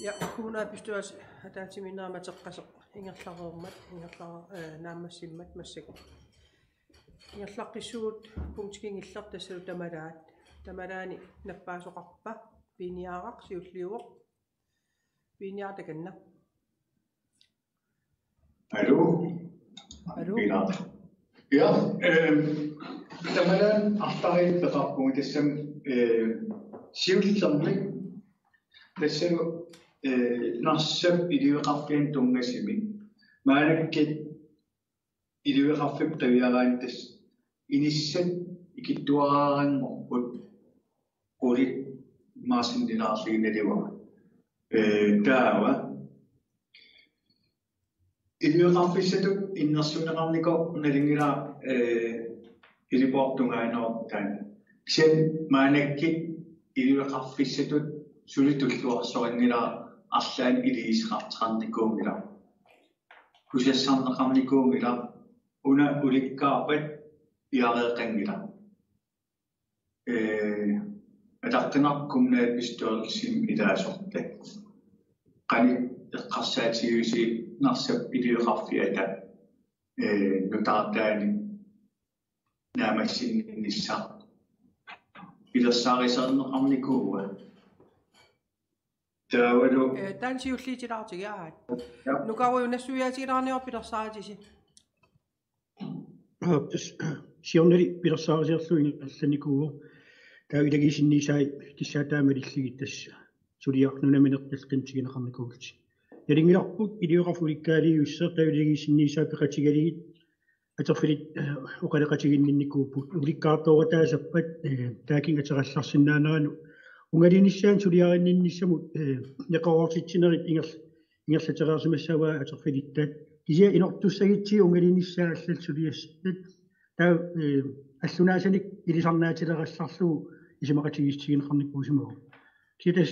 Ja kuna pystyisi täysin naamateqqaseq ingerlareermat naammassimmat massak ingerlaqqissuut punktikingillar tassalu tamalaani nappaasoqarpa piiniaaraq siulliuoq piiniartakanna Hallo. Ja, tamalaan artarit peqarpugu tassam siullilernik tassalu narsap iliueqarfian tungasimi maanakkit iliueqarfip qiviaraan tass inissat ikittuaraaranngorput qulit maasinnilaarliginaliwa taava iliueqarfissatut innersuneqarniko nalingila iliportungaanoortaan sen maanakkit iliueqarfissatut sulitulluarsoringila arlaan iliisqartarnikuungila kusassarneqarnikuungila una ulikkaarpat iareeqangila атартинаркумнаат пистуалсим илаасортак qani эққарсаатигуси нарсап илиуеқарфиата нутаартаани наамассиннисса илерсаарисернеқарникууа таавалу таансиуллиитилаартигаат нукауюнассуяатигилаарниор пилерсаатиси сиорнали пилерсаарисерлуинга алланикуу таагилагисиннисаи тиссаатаамалиллигит тасса сулиарнунаминерталкантигинеқарникуугит ялингиларпут илиуқарфуликкаалиуссер таагилагисиннисаа пеқатигалигит атерфилит оқалеқатигиннинникууппут уликкаартооратаасаппат таакин атералларсиннаанерану унгалиниссаан сулиариннинниссамут неқаруартитсинерит ингерлатераасимассаваа атерфилиттаат кися инортуссагитси унгалиниссаа аллал сулиассат таа аллунаасаник илисарнаатилерассарлуу исимақатигиссигинеқарникуусимагу китас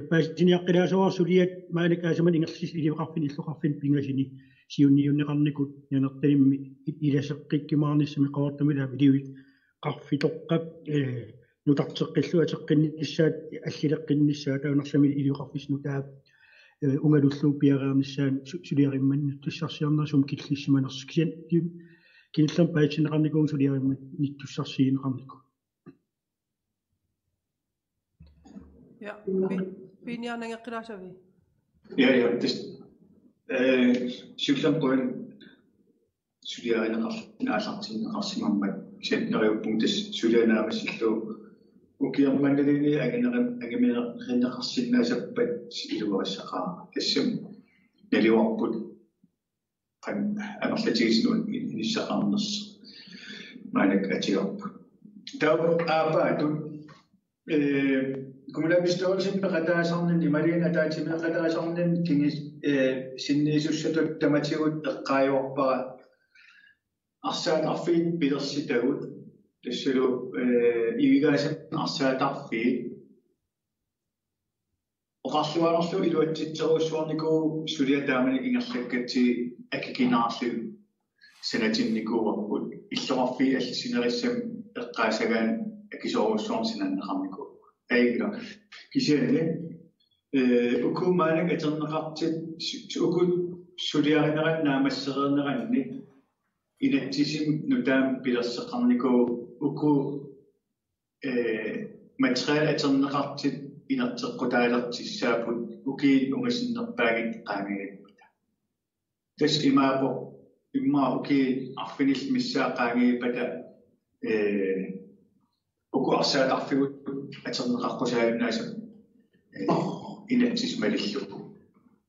паасиниаққилаасуар сулиат маанак аасаман ингерлис илиоқарфин иллоқарфин пингасини сиунниуннеқарникут янерталимми иласеққиккимаарниссами қавартамила илиуит қарфитоққап нутартеққиллу атеққинниссаат аллилеққинниссаа таунарсами илиоқарфисну таа унгалуллуу пиареерниссаан сулиаримманни туссарсиарнасум киллиссиманерс кисиан киниллам паатсинеқарникуун сулиариммат ниттуссарсиинеқарнику ja piiniarnangеққилаасави ja тис суллам сулиаринеқарсинеқарсимаммат кисианнериуппунтас сулианаамассиллуу укиармангалини агаминеқарсинеқарсиннаасаппат илуариссақаа тассам налиуарпут қан амерлатигисинуун иниссақарнерс маанак атиорпу таа аапаатун кумулапистуалсин пеқатаасарнин ималиина таатимеқатаасарнин кингис синниисуссатут таматигут эққааюарпара арсаатарфиит пилерситагут тассалу ивигаасан арсаатарфиит оқарлуанерлу илуатситсеруссуарникуу сулиатаамани ингерлаккати акикинаарлу санатинникууварпут иллоқарфи аллисинериссам эққаасагаан акисоруссуарсинаннеқарникуу айгла кисиане укумаанак атернеқартит укут сулиаринеран наамассерернеранни инаттисим нутаам пилерсеқарникуу уку материал атернеқартит инертеққутаалертиссаапут укиит унгасиннерпаагит qaangagapputa тас имаапо имма укиит арфинил миссаа qaangagapata уку арсаатарфигут атернеқаққусаалунааса инаттис малиллуку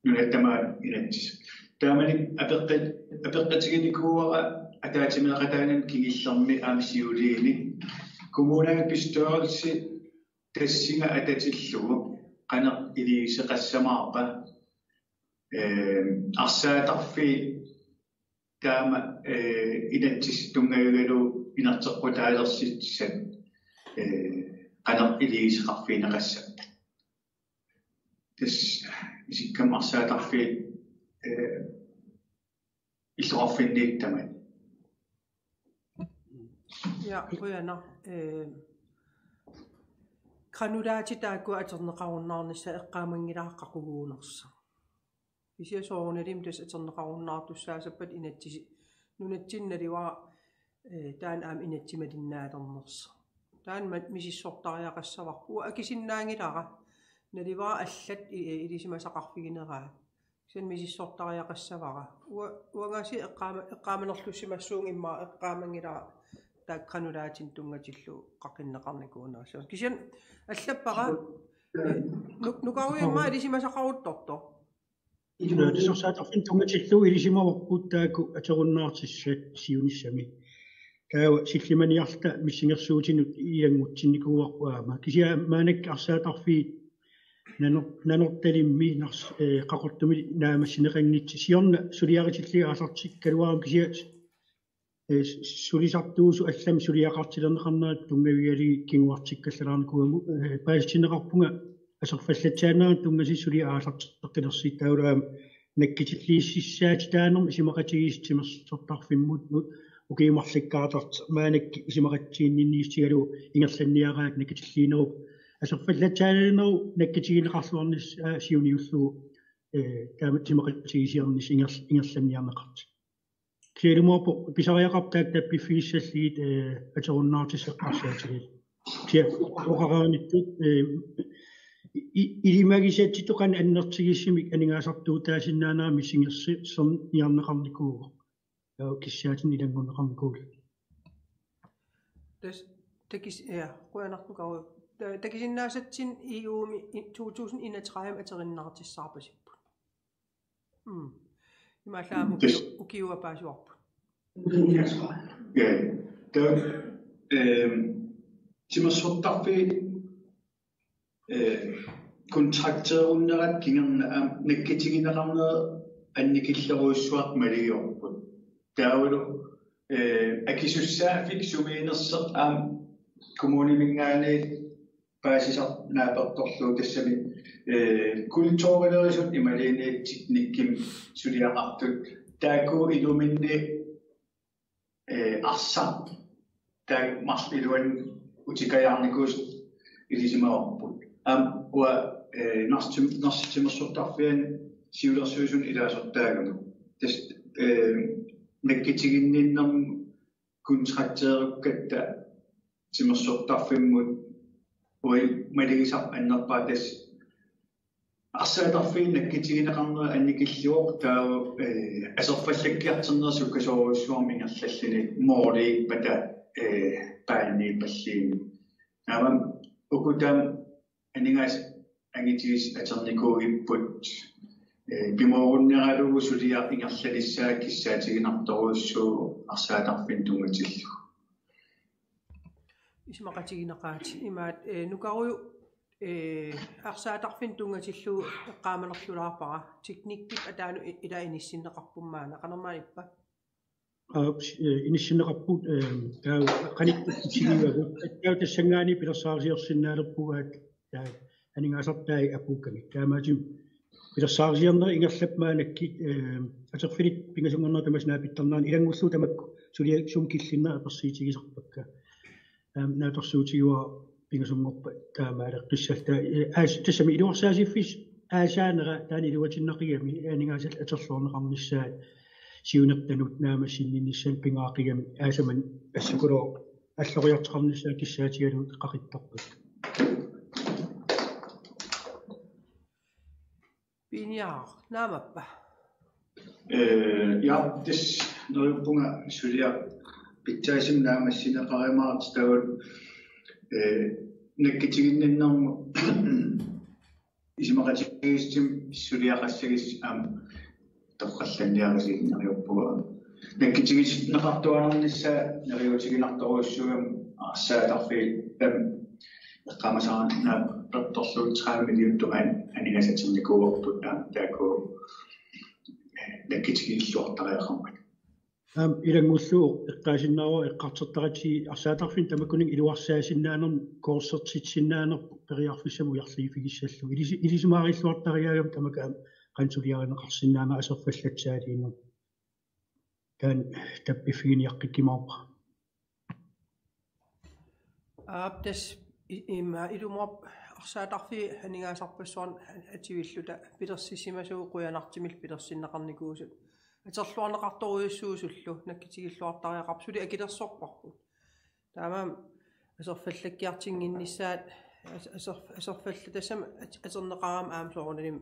нунаттама инаттис таамани апеққатигиникууара атаатимеқатаанан кигиллерми аамсиулиини коммунага пистуарси тассинга ататиллугу qana илисеқассамаарпа арсаатарфи таама инаттис тунгаюгалу инартеққутаалерситсат qana илисеқарфинеқасса тас исиккам арсаатарфи иллуарфиннииттамат Ja, uana granulaati taakku aterneqarunnaarnissa eqqaamangilaaqaquguunersa. Isiasoorunaliim tas aterneqarunnaartussaasappat inattisi nunattinnaliwa taan aam inattimalinnaalaernersa. Taan misissortariaqassavaqpu akisinnaangilara naliva allat ilisimasaqarfigineraa. Sen misissortariaqassavara. Uangasi eqqaamanerlussimassuung immaa eqqaamangilaa granulaatin tungatillu qaqqinneqarnikuunersa. Kisian allappara nukaruimmaa ilisimasaqaruttorto. Tisorsaataqfin tungatillu ilisimavorput taaku aterunnaartissat siunissami. Taawa sillimaniarta missingersuutinut iangutsinnikuuarpuaama. Kisia maanak arsaatarfii nanortalimmi nars qaqortumi naamassineqangnitsi siorna suliaritilliga alartik kaluarum kisia sulisartuusu allam suliaqartilerneqarnaat tungaviali kinguartikkallararnikuamu paastinneqarpunga aserfallatsaaneraan tungasi suliaalarteqqilersit taulaam nakkitilliississaati taanerm isimaqatigiistimersortarfimmut ukiumarlikkaatart maanak isimaqatsiinninniistigalu ingerlanniaraat nakkitilliineruk aserfallatsaanerneru nakkitigineqarluarnis siuniullugu taamatimaqatigisiarnis ingerlanniarneqart Kierumopo pisariaqartaak tappiffigissalligit aterunnaartisseqqarsaatilit. Sia oqaraanittut ilimagisaattituqan annertigissimik aningaasartuutaasinnaanaami singersi serniarneqarnikuuga. Kissaatin ilangunneqarnikuuga. Takis quanartukaru takisinnaasatsin iuumi 2031 aterinnaartissarpasippu. Imallaamu ukiuapaasuarpu. Ja, der timersortarfi kontrakteerunnerat kingernaam nakkitigineqarnera annikilleruissuaq maligiorput. Taavulu akisussaafik sumiinerseq aam kommunimingaani paasisar naapertorluu tassami kultuurilerisut imaliiniitsit nikkim suliaqartut taaku iluminni arsa taak marliluan utikajaarnikuus ilisimaorput wa narstimersortarfian siulersuusun ilaasortaagamu tas nakkitiginninnerm kontrakteerukkatta timersortarfimmut oi maligisar annerpaatas арсаатарфиин наккитигинеқарнера анникиллуоқ таа асерфаллаккиартернерсуккасоруссуармингерллаллини моорли пата паанни паллиин наавам укутам анигаас ангитигис атерникуугиппут пимооруннералугу сулиар ингерлалиссаа киссаатигинарторуссуу арсаатарфин тунгатиллу исмақатигинеқаати имаат нукаруйу арсаатарфин тунгаtillu эққааманерлулаарпара техниккит атаану ила иниссиннеқарпуммаана қанермааниппа иниссиннеқарпут таа қаниттигивагу таа тассангаани пилерсаарсиорсиннаалерпугаат таа анингаасартаи апуукками таамаатим пилерсаарсиорнери ингерлапмаанакки атерфилит пингасунгорнер тамаснаа питтернаан илангуллу тамакку сулиа сум киллиннаа аперсиитигисарпакка нааторсуутигуа пингасунгорпа таамаалеққиссалта тассами илуарсаасиффис аасаанера таани илуатиннақигами анигаасал атерлуорнеқарниссаат сиунертанут наамассиннинниссан пингаақигами аасаман ассакулоо аллориартеқарниссаа киссаатигалуут қақиттарпут пиниар наамаппа ja des норуппунга сулиа питсаасим наамассинеқаримаарт тавут наккитигиннэрнэрму исимақатигистим сулиақассагис аам тоққалланниарисигиннериуппуга наккитигис неқартуанернissaа нериутигинарторуссугам арсааларфи эққамасаарна пертторлуут 30 миллиуттуан анигасатсерникууорпут тааку наккитигиллуартариақармат илангуллуу эққаасиннаава эққартертарати арсаатарфин тамаккунин илуарсаасиннаанерм коорсертитсиннаанерпу периарфиссаму ярлигифигиссаллу илисимаариллуартариаагам тамакаам qansuliarinaqarsinnaama aserfallatsaaliinnu taan tappiffiiniaqqikkimaoqa aaptas imma ilumorp arsaatарфи анигаасарпассуарн ативиллута пилерсисимасуу қуянартимил пилерсиннақарникуусут атерлуарнеқарторуйуссуусуллу наккитигиллуартариақарпсули акилерсорпарпут таамаам асерфаллаккиартингиннissaат асерфалла тассама атернеқарам аамсооруналим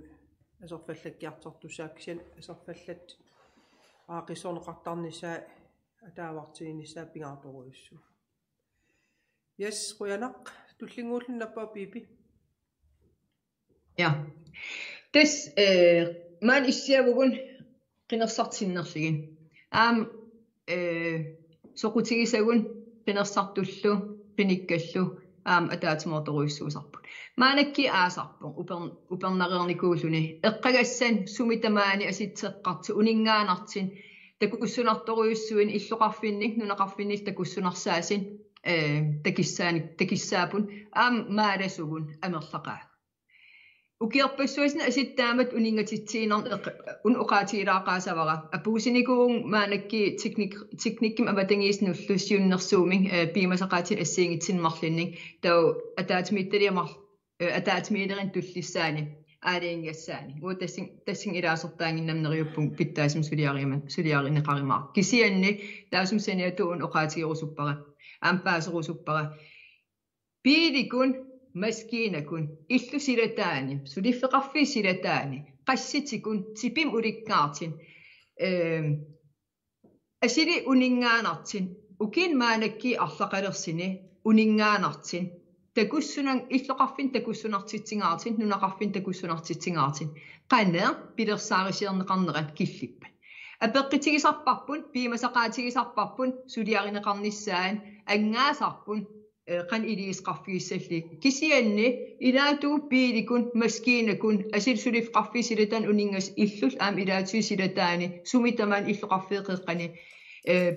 асерфаллаккиартортусааккисиан асерфаллат аақиссорнеқартарнissaа атаавартигиннissaа пингаарторуйуссу yes қуянақ туллингууллуннаппаа пипи ja des man issиавгун qinеrsartinnerligin soqutigisagун qinеrsartullu qinikkallu атаатимоорторуйуссуусарпут маанакки аасарпун упернарерникууллуни эққагассан сумитамаани аситсеққарту унингаанартин такуссунарторуйуссуин иллоқарфинник нунеқарфинник такуссунарсаасин такиссаапун мааласугун амерлақаа укиарпассуасна аситтаамат унингатитсиинар уқаатигилаақаасавара апуусиникуун маанакки техникким аматангииснуллу сиуннерсуумин пимасақаати ассиингитсинмарлинник тау атаатимитталиамар атаатимиилерин туллиссаани аалиингассаани уу тассин илаасертаангиннамнериуппун питтаасим сулиаринеқаримаар кисианни таасум саниатуун оqaatigerusupпара ампаасерусуппара пиликун маскинакун иллусилатаани сулиффеқарфисилатаани qassitикун типим уликкаартин асили унингаанартин укин маанакки арлақалерсини унингаанартин такуссунан иллоқарфин такуссунартитсингаартин нунақарфин такуссунартитсингаартин qanner пилерсаарисиернеқарнерат киллиппа апеққитигисарпарпун пимасақаатигисарпарпун сулиаринеқарниссаан ангаасарпун qan iliisqarfigissalli kisianni ilaatu piilikun maskiinakun asilsulifqarfisilatan uningas illul aam ilaatuisilataani sumitamaan illoqarfiiqeqqani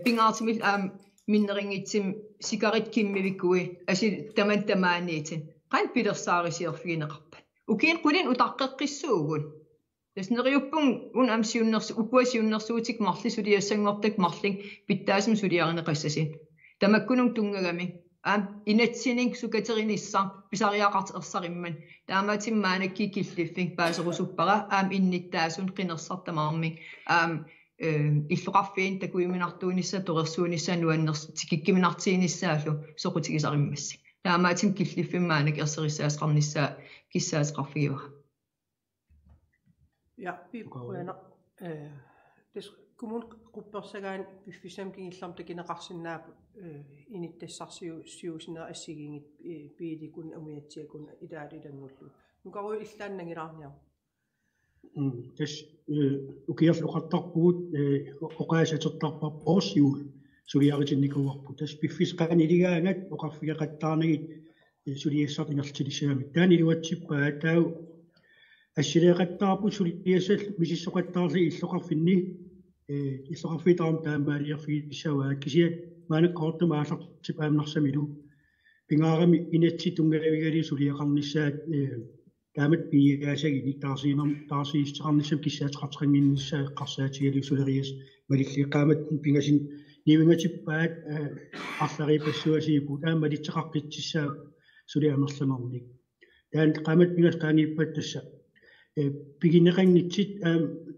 pingaartimil aam minneringitsim sikarit kimmivikkui asil tamantamaaniitin qan pilersaarisierfigineqarpat ukiin qulin utaqqeqqissuugun tasneriuppun un am siunnersu upuasiunnersuutik marli suliassangortak marling pittaasum suliarineqassasin tamakkunung tungagami inatsining sukaterinissaa pisariaqarterssarimman taamaatimmaanakki killiffing paaserusuppara innittaasun qinersartamaarmik illoqarfiin takuiminartuunissa toqersuunissa nuanners tikikkiminartiinissaallu soqutigisarimassi taamaatim killiffimmaanak erserissaasqarnissaa kissaaseqarfigiva ja piippuena des kumun quppersagaan piffisam kingillarm takineqarsinnaap inittassarsiusinera assigingit piilikun umiatsiakun ilaalilanngullu nukaru illaannangilaarniar tas ukiarluqartarpugut oqaasatertarpar orsiu suliaritinnikuvарпу tas piffis qaaniligaangat oqarfigeqattaarnagit suliassartingertilisiamit taaniluatsippa tau ассилеэқаттаарпу сулиасал мисиссоқаттаарли иллоқарфинни иллоқарфитарам таамаалиарфигисаваа кисиат маанаккортума аалартип аамнарсамилу пингаарами инатси тунгалавигали сулиақарниссаат таамат пигаасагини таарсиистеқарниссам киссаатеқартеқангиннссаа эққарсаатигалу сулериас малиллиқаамат пингасин нивингатиппаат арларипассуасиипу таамалитсеқаққитсissаа сулиамерланерник таан қамат пингас қаанииппат тасса пигинеқангитсит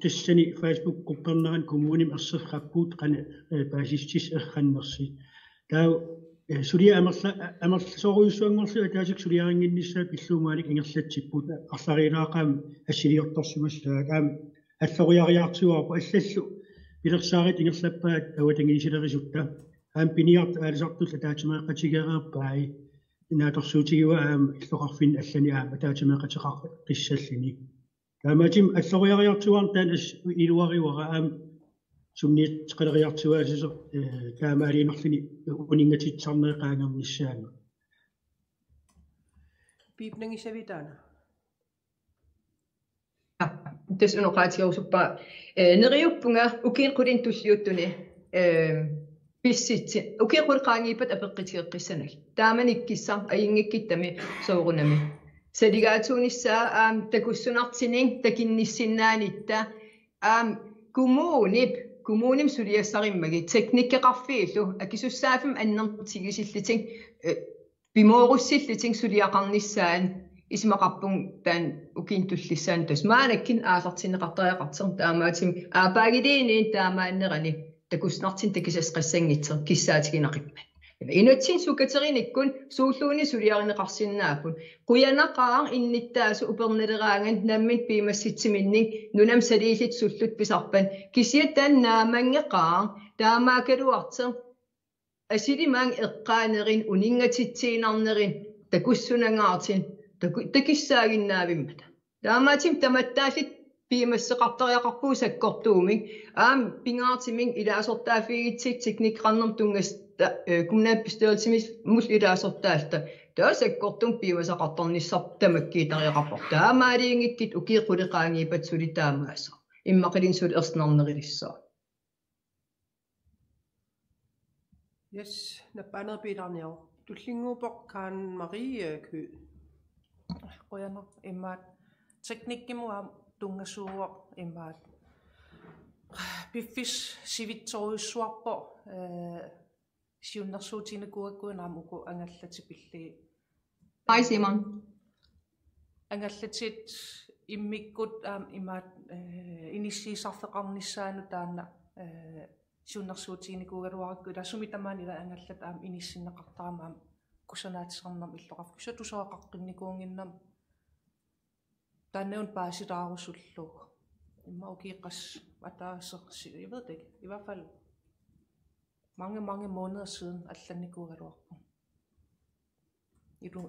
тассани Facebook группернеран коммуним ерсерраппуут қана баасистис ерханнерси таа сулиа амерлсоруйуссуангорсу таасик сулиарингиннссаа пиллуумаалик ингерлатсиппут арлариилаақаам ассилиортарсумассаа таам аллориариартуарпу аллаллу пилерсаарит ингерлаппаат аватангисилерисутта аам пиниарт аалисартулла таатимаақатигерааппаи инааторсуутигива аам иллоқарфин аллани аама таатимаақатеқар қиссаллини таамаатим аллориариартуар таан ас илуаривара аам сунниит қалериартуаасисо таамаалиинерлини унингатитсарнеқаангернissaama пипнангисавитаана тас уноқаатиорусуппа нериуппунга укиин қулин туллиуттуни писситси укиқулқаангипат апеққитигеққиссанал тааманиккиссар аингиккиттами соорунами Saligaatuunissa takussunartining takinnissinnaanitta kumuunim suliassarimmagi teknikkeqarfiillu akisussaafim annertigisillitink bimoorussillitink suliaqarnissaan ismaqarpung taan ukiintullissaan tasmaanakkin aalartineqartariaqarter taamaatim aapaagidiiniin taamaannerani takusnartin takisasqassangitser kissaatiginaqippat inutsin sukaterinikun suulluuni suliarineqarsinnaapun quyanaqaar innittaasu upernaleraangan nammin piimassitsiminning nunam saliillit sullut pisarpan kisiatan naamangeqaar taamaakaluarter asilimaang eqqaanerin uningatittiinarnerin takussunangaartin takissaaginnaavimmat taamaatim tamattaallit piimasseqartariaqarpuu sakkortuuming pingaartiming ilaasortaafiigitsik teknikqarnerm tungas kumnaappistoolsimis mus ilaasortaalta taasakkortum piimasaqartornissar tamakkiitariaqarpor taamaaliingikkit ukiiquliqaangiipat suli taamaassa immaqilin suli ersnernerilissaa Yes, nappaanер piilarniaru. Tullinguupoq kaan Marie Kø. Qoyaner immaat teknikkimuga tungasuuq immaat piffis sivitsoruissuarpo siunnersuutinikugakkuunaam uku angallatipilli Hej Simon. angallatit immikkut immaat inissiisarfeqarnissaanu taanna siunnersuutiinikugaluarakku tassumitaamaanila angallat inissinneqartaramaam kusanaatissarnam illoqarfu kusatusoaqaqqinikuunginnam taanneun paasitaarusulluugu imma ukiiqqas ataasersi jeg ved det ikke i hvert fald mange måneder siden allanikugaluarpu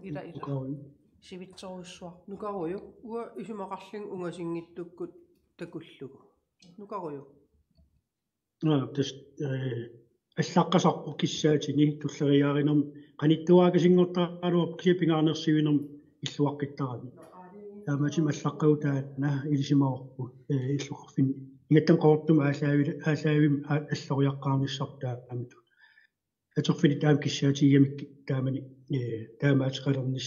ida sivitsoruissuar Nukaruju. Ua isimaqarling ungasingittukkut takullugu. Nukaruju. Tas аллаққасарпу киссаатини туллериааринерм qanittuaakasingortaaruap кисипингаанерсивинерм иллуаққиттарами тааматим аллаққаутаатна илисимаорпу иллуқарфин ингаттам қортум аасаавим аллориаққарниссартаа амиту атерфини таам киссаатигамик таамани таамаатеқалернис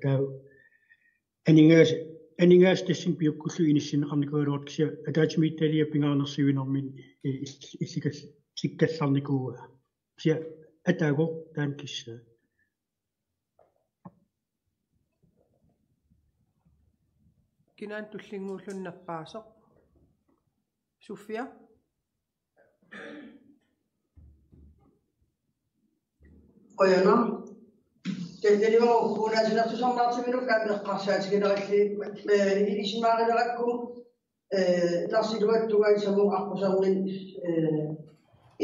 таа анингаас тассин пиуккуллу иниссинеқарникуалуарт кися атаатимиитталия пингаанерсивинермин илликас сиккалларникууа кися атааго таан кисса Kinaan tullinguullunnappaasoq. Sofia. Qoyana. Tendeliva ukkuunaasinartusornaartiminuk aameqqarsaatigineralli ilismaarilerakkun tarsiluattugaissamuq aqqusarnin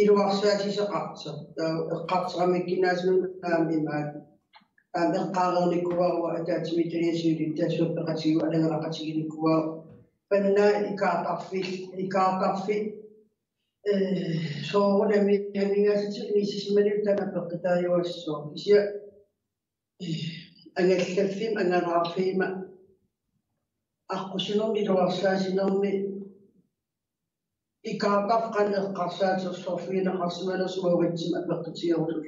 iluarsaatiseqarta eqqarteramikkinaasinun aamimaat aameqqaalernikkuarua ataatimitelisiulit taassuappeqatigu alangeraqatiginikkuar panna ikaartarfi soorunami hamingaasitilnisisimanil tanappeqqitariuassoo kisia angallaffim angaraarfiima аққусинерми илуарсаасинерми икаақарқанеққарсаатерлорфиинеқарсималерсумаугатсим апеққитиерусул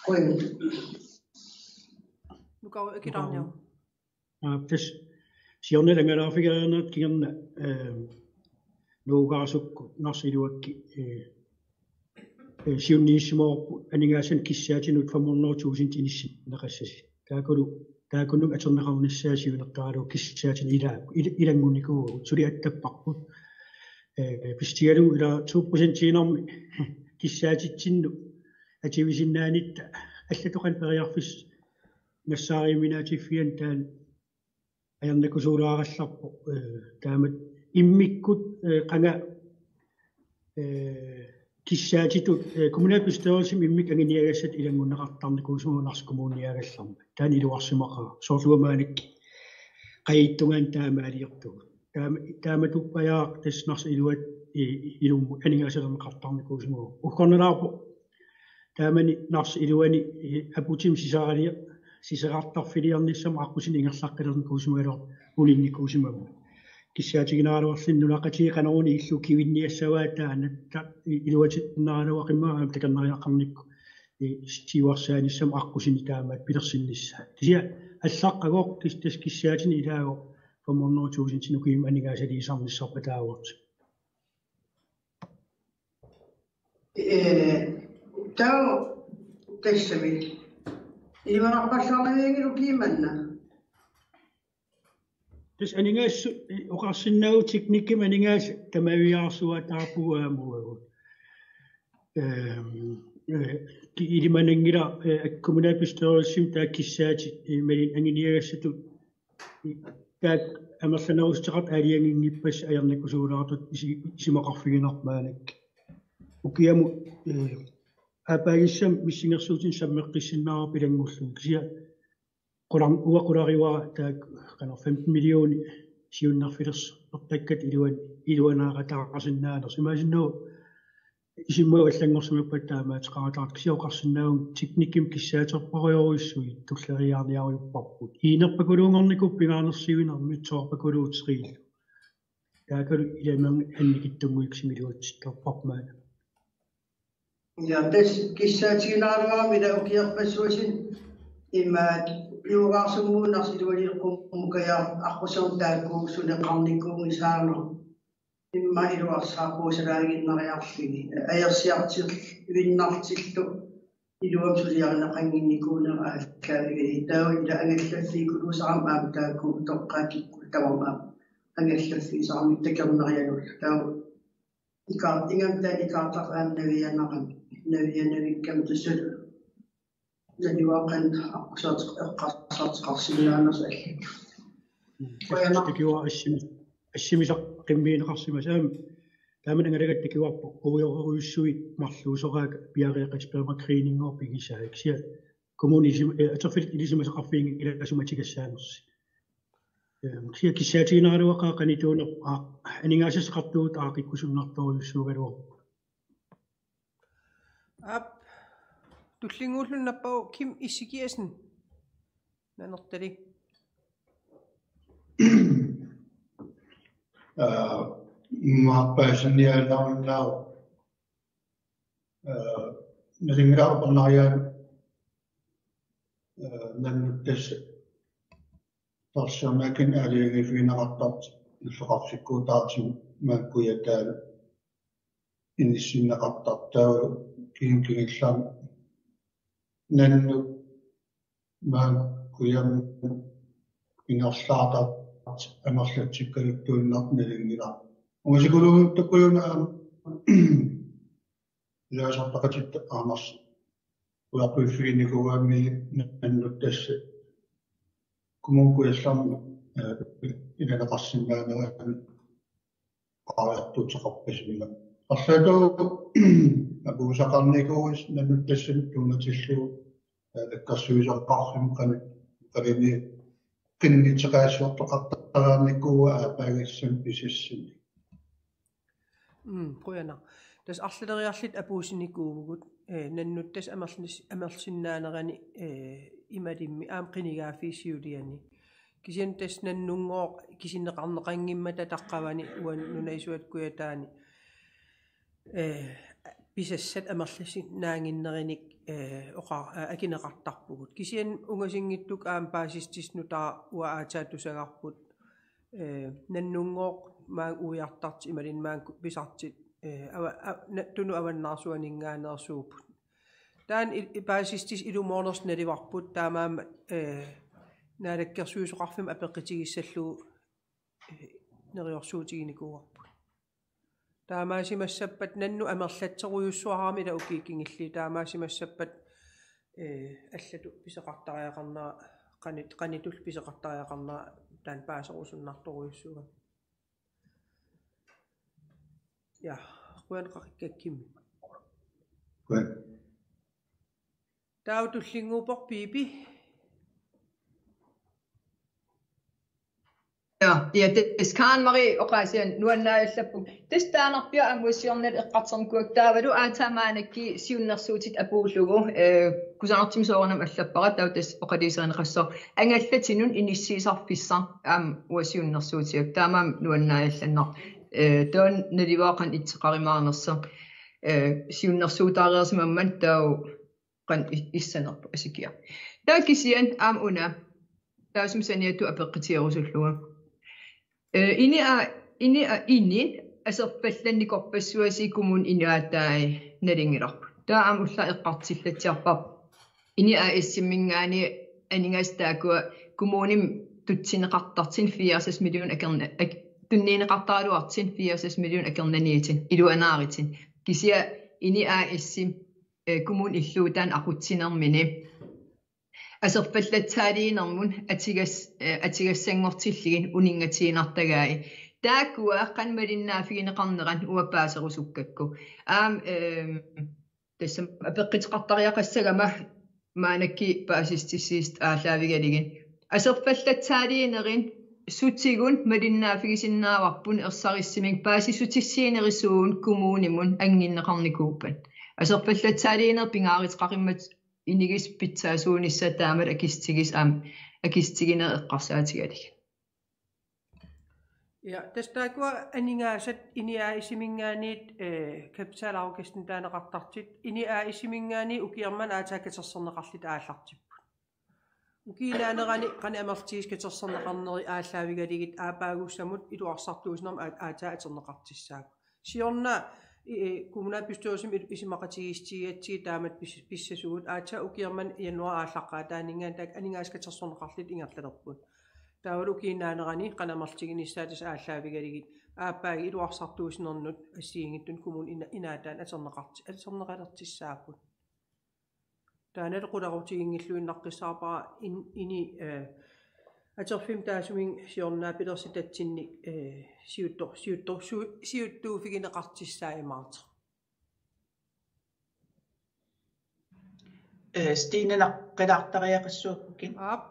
қуин Nukaruju kilarniaru. тас сиорнеlangalaafigaernerut kigerna нуугаасукку нарсилуакки сиуннииссимоорпу анингаасан киссаатинут 500,000 инисси неқассаси таакуннум атернеқарниссаасиунертаралу киссаатин илангуникуу сулиаттаппарпут пистигалу ила 2% тинерми киссаатитсинну ативисиннаанитта аллатоқан периарфис нассаариминаатиффиан таан аярнакусуулааралларпо таамат иммиккут қанга киссаатитут коммуналбестørrelse иммик ангиниагассат илангуннеқартарникуусумунарс коммуниагалларма таани илуарсимаqa соорлуамааник қаиттунгаан таамаалиертуг тааматуппаяақ таснарс илуат илумму анингаасернеқартарникуусуму уккорнелаарпо таамани нарс илуани апутим сисеқартарфилиарниссама аққусин ингерлаққилерникуусумугалоор улинникуусумагу киссаатигинааруарлиннулақатииқанеруни иллу кивинниассаваатаана илуатиннааруақиммаа таканнариақарникку siuarsaanissam aqqusin taamaat pilersinnissa tisia аллааққагоо кистаскиссаатини илаагоо фоморнуутуусин синукиим анигаасалиисарнissarpa тааварт таа тассами ивараққассаарнавиангилу кииманна тас анигаасу оқарсиннаагу техникким анигаас тамавиаарсуа таарпуаамуагу ки илиманангила коммунальбестørrelsessim тааккиссаати малин ангиниагассату таак амерланерустеқарт алиангингиппас аярникусуулаартут исимақарфигинармаанак укиаму апагиссам миссингерсуутин саммеққиссиннаараа пилангуллу кися qulам уақулариваа таак қана 15 миллиони сиуннарфилерс ортаккат илуанааратаақарсиннаанерс имаасиннау исиммуа аллангорсумаппат таамаатеқаратаарт кисиоқарсиннаагун техникким киссаатерпариоруиссуи туллериаарниаруйуппарпут иинерпакулуунгорникуп пигаанерсивинер митсоорпакулуутсерииллу таакалу иламан анникиттунгуиксимилуатситторпармаана ja des kissaatiginaarvaami la ukiarpassuasin имаат юугаасумуунарс илуалиққуммукая аққусуун тааккуу сунеқарниккуун исаанер имма илуарсаақуусалаагиннариарлуги аерсиартил виннартиллу илуам сулиарнақангинникуунера аалкаавиги таа ила ангаллаффикулусарам аам тааккуу тоққаатикку тавармаа ангаллаффисарми такернериалул таа икар ингамта икаартақ ааннавианақам навианавиккам тассалу Nadiwakan ako sa karsinaanas Tikiwa assimisaq qimmiineqarsimassaam taaman angalagat tikiwarpo uruyoruissui marluusoraaka piariaqasperma kriininngorpigissaaksia kommunism aterfilit ilisimasaqarfiingi ilasumatigassaanersi ksia kissaatiginaaruaqaa qanituuner aningaasasqartuut aaqikkusunnartoruissuugaluorpu Tullinguullunnappau Kim Isikiasen nanertali maappaasanialaarnaa nasingraarparnariaan nannuttas tarsiarnaakin aaliagifiinaqartart иллеқарсиккуутаартигу мааккуятаал инниссиннеқартартаа кингиллаам nannu maakkuям ингерлаартаа амерлатсиккалуттууннарнилингила угасикулуун таккуюна илаасартақатит аамарс улаппуиффигиникугаами наннуттасса кумункуялларми иланеқарсиннаанерами qaartuuteqarpasmila арлаатоо абуусақарникуус нануттассам туунатиллуу аккарсуисоққарфим qalini qinniiteqaassuortoqartaraanikkuua aapaaгассам писассини Pujana tas arlileriarlit apuusinikkuugut nannuttas amersinnaanерани imalimmi aam qinigaafiisiuliani kisian tas nannungoo kisinneqarneqangimmata taqqavani uan nunaisuat kuyataani pisassat amersinnaanginneриник oqa akineqartarpugut kisian ungasingittuk aam paasistisnutaa ua aataatusagarput nannungoo maan uiartarti imalin maan pisartit tunu avannarsuaninngaanersuuput taan paasistis ilumorners nalivarput taamaama naalakkersuusoqarfim apeqqitigissallu neriorsuutiginikuuarput taamaasimassappat nannu amerlatseruyussuaraami la ukiikingilli taamaasimassappat allatu piseqartariaqarnaa qanitul piseqartariaqarnaa taan paaserusunnartoruyussuga ja quanqaqikkakkim Godt. tautullinguupoq piipi Ja, det kan Marie og Christian nu er nærmest det stander bliver emotionelt eqqarternikkuak taavalu aatamaanakki siunnersuutit apuullugu kusartimsoornam allapparat tautas oqaliiserineqassor angallatinun inissiisarfissar aam uasiunnersuutiak taamaam nuannaajallannar toon nalivaaqan itseqarimaanerser siunnersuutaariarsimamman tau qan issanerpu asikia taakisian aam una taasum saniatu apeqqitiarusulluga ini aserpallannikorpassuasi kumun inaataai nalingilarpu taa aam ulla eqqartillatiarpap ini issimmingaani aningas taakua kumunim tutsineqartartin 4 million akerna tunniineqartaaluartin 4 million akernaniitin iluanaaritin kisia ini issim kumun illuutaan aqutsinermini aserpallattaaliinermun atigassangortilligin uningatiinartagaai taakua qanmalinnaafigineqarneran uappaaserusukkakku aam tassam apeqqitqartariaqassagama maanakki paasistissiist aalaavigaligin aserpallattaaliinerin sutigun malinnaafigisinnaawарпун ersarissiming paasissutissiinerisuun kumuunimun anginneqarnikuuppan aserpallattaaliiner pingaariqarimmat inigis pitsaasuunissa taamat akistigine eqqarsaatigalig ja tästäkua aningaasat iniaisimingaaniit kapitaalaukesten taaneqartartit iniaisimingaani ukierman aataakatserserneqarlit aallartippu ukiinaanerani qani amertiiskaterserneqarneri aalaavigaligit aapaaguussamut iluarsartuusnerm aataa aterneqartissaak siorna kumuna pystyusim isimaqatigistigiatsi taamat pissasuut aata ukierman januar aallaqaa taaningaan taak aningaaskaterserneqarlit ingerlalerpun taawal ukiinaanerani qanamertiginissaatas aalaavigaligit aapaagi iluarsartuusnernut assiingittun kumun inaataan aterneqalertissaaput taanal qularutigingilluinnaqqissaapara ini aterfim taasuming siornaa pilersitatsinni siuttuufigineqartissaaimaater Stine qilaartariaqassuukkin aap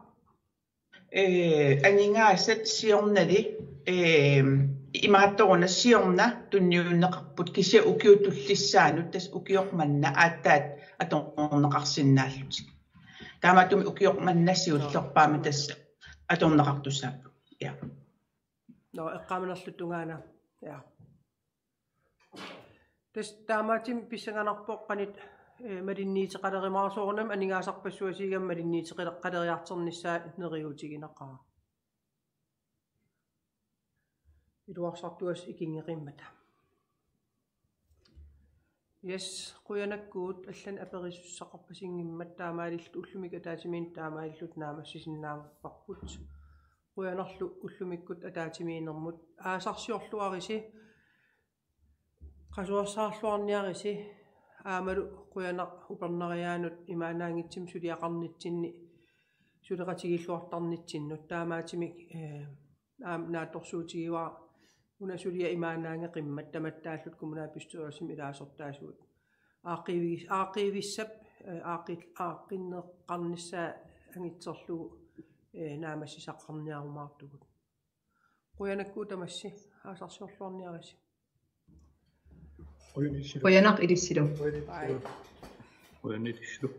aningaasat siornali imaattoruna siorna tunniunneqarput kisia ukiutullissaanut tas ukiormanna aattaat atorneqarsinnaallutik taamatumi ukiormannassiullerpaama tassa atorneqartussaappu ja no eqqaamenerluttungaana ja tas taamaatim pissanganarpoqqanit malinniiteqalerimaarsoornam aningaasarpassuasiigam malinniiteqaleriarternissaa neriutigineqaa iluarsartuas ikingeqimmata yes quyanakkuut allan aperissussaqarpasingimmat taamaalillu ullumik ataatimiin taamaalillut naamassisinnaavupparput quyanerlu ullumikkut ataatimiinermut aasarsiorluarisi qasuarsaarluarniarisi aamalu quyanaq upernariaanut imaanaangitsim suliaqarnitsinni suleqatigilluartarnitsinnut taamaatimik naatorsuutigiwa una sulia imaanaange qimmat tamattaallut kumuna pystyuasim ilaasortaasuut aaqiivissap aaqinneqqarnissaa angitserlu naamassisaqarniarumaartugut quyanakku tamassi aasarsiorluarniarisi Quyanaq idissilu. Ai. Quyanaq idissilu.